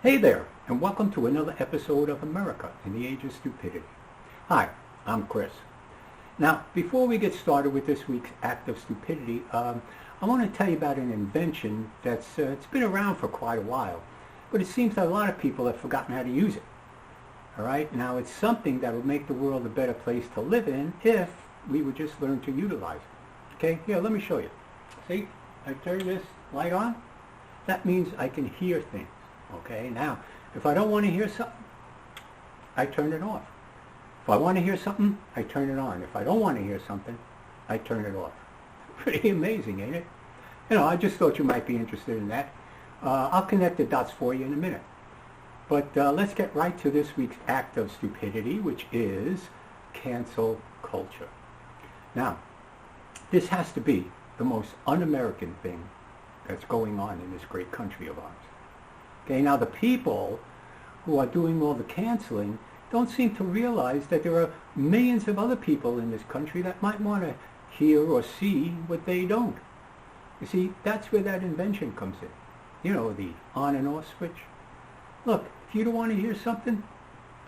Hey there, and welcome to another episode of America in the Age of Stupidity. Hi, I'm Chris. Now, before we get started with this week's act of stupidity, I want to tell you about an invention that's it's been around for quite a while, but it seems that a lot of people have forgotten how to use it. All right, now it's something that would make the world a better place to live in if we would just learn to utilize it. Okay, here, let me show you. See, I turn this light on. That means I can hear things. Okay, now, if I don't want to hear something, I turn it off. If I want to hear something, I turn it on. If I don't want to hear something, I turn it off. Pretty amazing, ain't it? You know, I just thought you might be interested in that. I'll connect the dots for you in a minute. But let's get right to this week's act of stupidity, which is cancel culture. Now, this has to be the most un-American thing that's going on in this great country of ours. Okay, now the people who are doing all the canceling don't seem to realize that there are millions of other people in this country that might want to hear or see what they don't. You see, that's where that invention comes in. You know, the on and off switch. Look, if you don't want to hear something,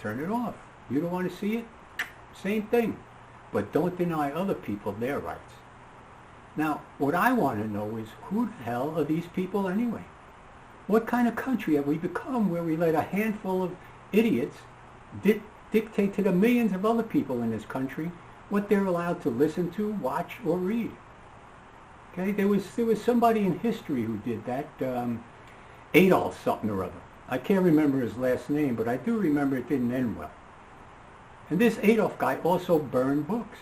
turn it off. You don't want to see it, same thing. But don't deny other people their rights. Now, what I want to know is, who the hell are these people anyway? What kind of country have we become where we let a handful of idiots dictate to the millions of other people in this country what they're allowed to listen to, watch, or read? Okay, there was somebody in history who did that, Adolf something or other. I can't remember his last name, but I do remember it didn't end well. And this Adolf guy also burned books.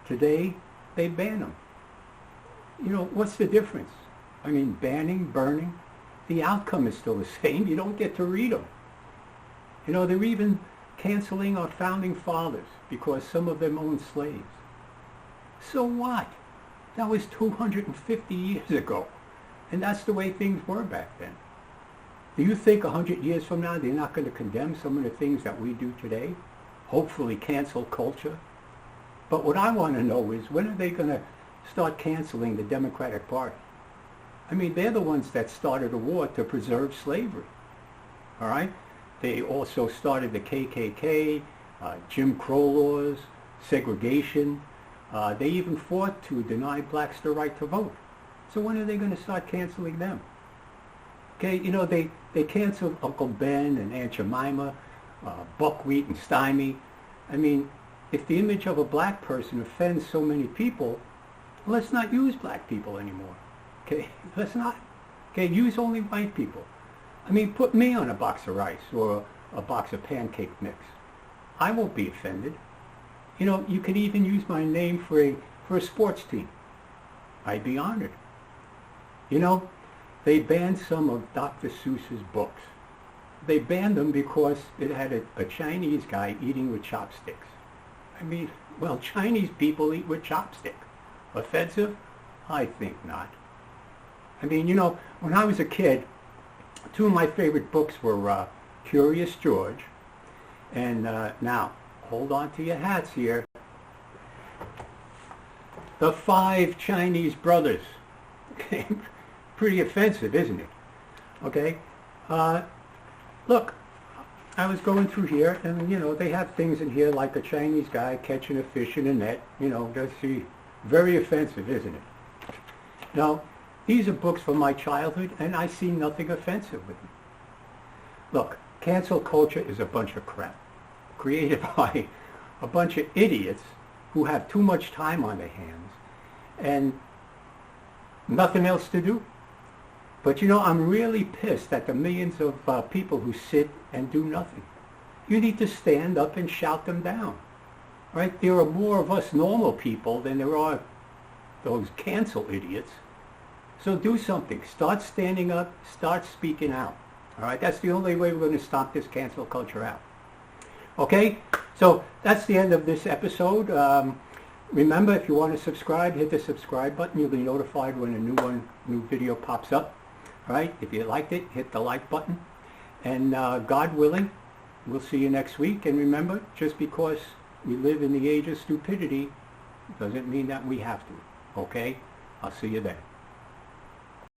Today, they ban them. You know, what's the difference? I mean, banning, burning, the outcome is still the same. You don't get to read them. You know, they're even canceling our founding fathers because some of them owned slaves. So what? That was 250 years ago. And that's the way things were back then. Do you think 100 years from now they're not going to condemn some of the things that we do today? Hopefully cancel culture. But what I want to know is, when are they going to start canceling the Democratic Party? I mean, they're the ones that started a war to preserve slavery. All right? They also started the KKK, Jim Crow laws, segregation. They even fought to deny blacks the right to vote. So when are they going to start canceling them? Okay, you know, they canceled Uncle Ben and Aunt Jemima, Buckwheat and Stymie. I mean, if the image of a black person offends so many people, let's not use black people anymore. Okay, let's not. Okay, use only white people. I mean, put me on a box of rice or a box of pancake mix. I won't be offended. You know, you could even use my name for a sports team. I'd be honored. You know, they banned some of Dr. Seuss's books. They banned them because it had a Chinese guy eating with chopsticks. I mean, well, Chinese people eat with chopsticks. Offensive? I think not. I mean, you know, when I was a kid, two of my favorite books were Curious George and, now, hold on to your hats here, The Five Chinese Brothers. Okay, pretty offensive, isn't it? Okay, look, I was going through here, and, you know, they have things in here like a Chinese guy catching a fish in a net. You know, that's very offensive, isn't it? Now, these are books from my childhood, and I see nothing offensive with them. Look, cancel culture is a bunch of crap, created by a bunch of idiots who have too much time on their hands and nothing else to do. But, you know, I'm really pissed at the millions of people who sit and do nothing. You need to stand up and shout them down. Right? There are more of us normal people than there are those cancel idiots. So do something. Start standing up. Start speaking out. All right? That's the only way we're going to stop this cancel culture out. Okay? So that's the end of this episode. Remember, if you want to subscribe, hit the subscribe button. You'll be notified when a new video pops up. All right? If you liked it, hit the like button. And God willing, we'll see you next week. And remember, just because we live in the age of stupidity doesn't mean that we have to. Okay? I'll see you then.